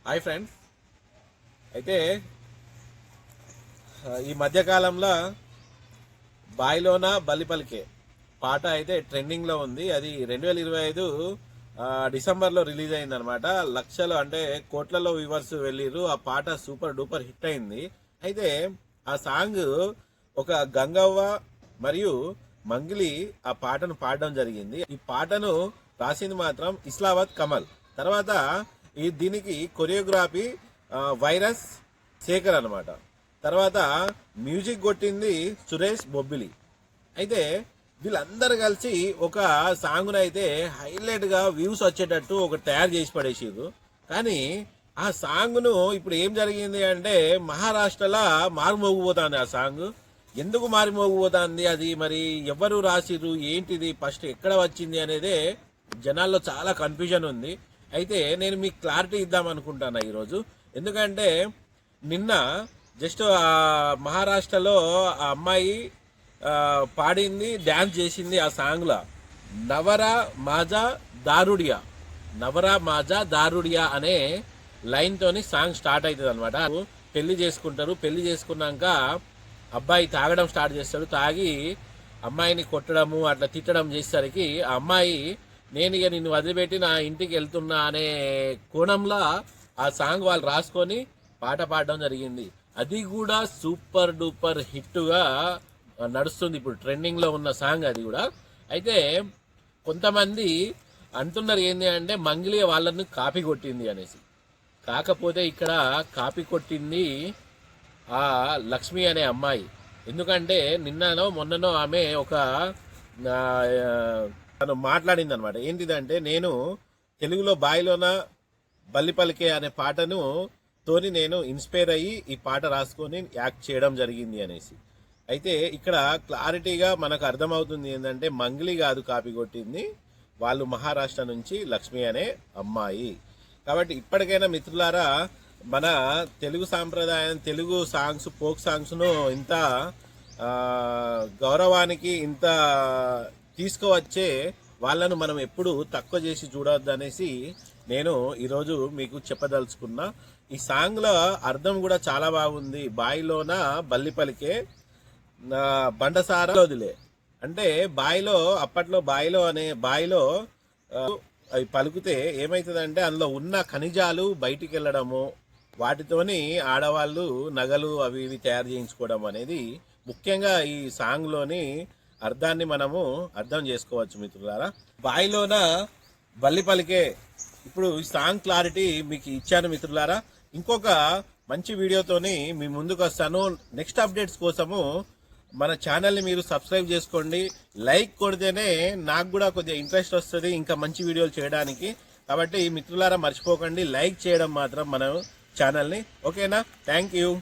Hi friends. అయితే ఈ మధ్యకాలంలో బాయిలోన బల్లి పలికే పాట అయితే ట్రెండింగ్లో ఉంది. అది 2025 డిసెంబర్లో రిలీజ్ అయింది అనమాట. లక్షలు అంటే కోట్లలో వ్యూవర్స్ వెళ్ళిర్రు. ఆ పాట సూపర్ డూపర్ హిట్ అయింది. అయితే ఆ సాంగ్ ఒక గంగవ్వ మరియు మంగిలి ఆ పాటను పాడడం జరిగింది. ఈ పాటను రాసింది మాత్రం ఇస్లావత్ కమల్. తర్వాత దీనికి కొరియోగ్రఫీ వైరస్ శేఖర్ అనమాట. తర్వాత మ్యూజిక్ కొట్టింది సురేష్ బొబ్బిలి. అయితే వీళ్ళందరూ కలిసి ఒక సాంగ్ను అయితే హైలైట్గా వ్యూస్ వచ్చేటట్టు ఒక తయారు చేసి పడేసారు. కానీ ఆ సాంగ్ను ఇప్పుడు ఏం జరిగింది అంటే మహారాష్ట్రలో మారుమోగిపోతుంది. ఆ సాంగ్ ఎందుకు మారుమోగిపోతుంది, అది మరి ఎవరు రాసిరు, ఏంటిది, ఫస్ట్ ఎక్కడ వచ్చింది అనేదే జనాల్లో చాలా కన్ఫ్యూజన్ ఉంది. అయితే నేను మీకు క్లారిటీ ఇద్దాం అనుకుంటాను ఈరోజు. ఎందుకంటే నిన్న జస్ట్ మహారాష్ట్రలో ఆ అమ్మాయి పాడింది, డ్యాన్స్ చేసింది ఆ సాంగ్లో. నవరా మాజా దారుడియా, నవరా మాజా దారుడియా అనే లైన్తోని సాంగ్ స్టార్ట్ అవుతుంది అనమాట. పెళ్లి చేసుకుంటారు. పెళ్లి చేసుకున్నాక అబ్బాయి తాగడం స్టార్ట్ చేస్తాడు. తాగి అమ్మాయిని కొట్టడము అట్లా తిట్టడం చేసేసరికి ఆ అమ్మాయి నేను ఇక నిన్ను వదిలిపెట్టి నా ఇంటికి వెళ్తున్నా అనే కోణంలో ఆ సాంగ్ వాళ్ళు రాసుకొని పాట పాడడం జరిగింది. అది కూడా సూపర్ డూపర్ హిట్గా నడుస్తుంది. ఇప్పుడు ట్రెండింగ్లో ఉన్న సాంగ్ అది కూడా. అయితే కొంతమంది అంటున్నారు ఏంటి అంటే మంగిలి వాళ్ళని కాపీ కొట్టింది అనేసి. కాకపోతే ఇక్కడ కాపీ కొట్టింది ఆ లక్ష్మి అనే అమ్మాయి. ఎందుకంటే నిన్ననో మొన్ననో ఆమె ఒక తను మాట్లాడింది అనమాట. ఏంటిదంటే నేను తెలుగులో బాయిలోన బల్లి పలికే అనే పాటను తోని నేను ఇన్స్పైర్ అయ్యి ఈ పాట రాసుకొని యాక్ట్ చేయడం జరిగింది అనేసి. అయితే ఇక్కడ క్లారిటీగా మనకు అర్థమవుతుంది ఏంటంటే మంగిలి కాదు కాపీ కొట్టింది, వాళ్ళు మహారాష్ట్ర నుంచి లక్ష్మి అనే అమ్మాయి. కాబట్టి ఇప్పటికైనా మిత్రులారా మన తెలుగు సాంప్రదాయం, తెలుగు సాంగ్స్, ఫోక్ సాంగ్స్ను ఇంత గౌరవానికి ఇంత తీసుకువచ్చే వాళ్ళను మనం ఎప్పుడు తక్కువ చేసి చూడవద్దు అనేసి నేను ఈరోజు మీకు చెప్పదలుచుకున్నా. ఈ సాంగ్లో అర్థం కూడా చాలా బాగుంది. బాయిలోన బల్లి పలికే బండసార వదిలే అంటే బాయిలో, అప్పట్లో బాయిలో అవి పలుకుతే ఏమవుతుందంటే అందులో ఉన్న ఖనిజాలు బయటికి వెళ్ళడము, వాటితోని ఆడవాళ్ళు నగలు అవి ఇవి తయారు చేయించుకోవడం అనేది ముఖ్యంగా ఈ సాంగ్లోని అర్థాన్ని మనము అర్థం చేసుకోవచ్చు మిత్రులారా. బాయిలోన బల్లి పలికే ఇప్పుడు ఈ సాంగ్ క్లారిటీ మీకు ఇచ్చాను మిత్రులారా. ఇంకొక మంచి వీడియోతోని మీ ముందుకు వస్తాను. నెక్స్ట్ అప్డేట్స్ కోసము మన ఛానల్ని మీరు సబ్స్క్రైబ్ చేసుకోండి. లైక్ కొడితేనే నాకు కూడా కొద్దిగా ఇంట్రెస్ట్ వస్తుంది ఇంకా మంచి వీడియోలు చేయడానికి. కాబట్టి మిత్రులారా మర్చిపోకండి లైక్ చేయడం మాత్రం మన ఛానల్ని. ఓకేనా? Thank you.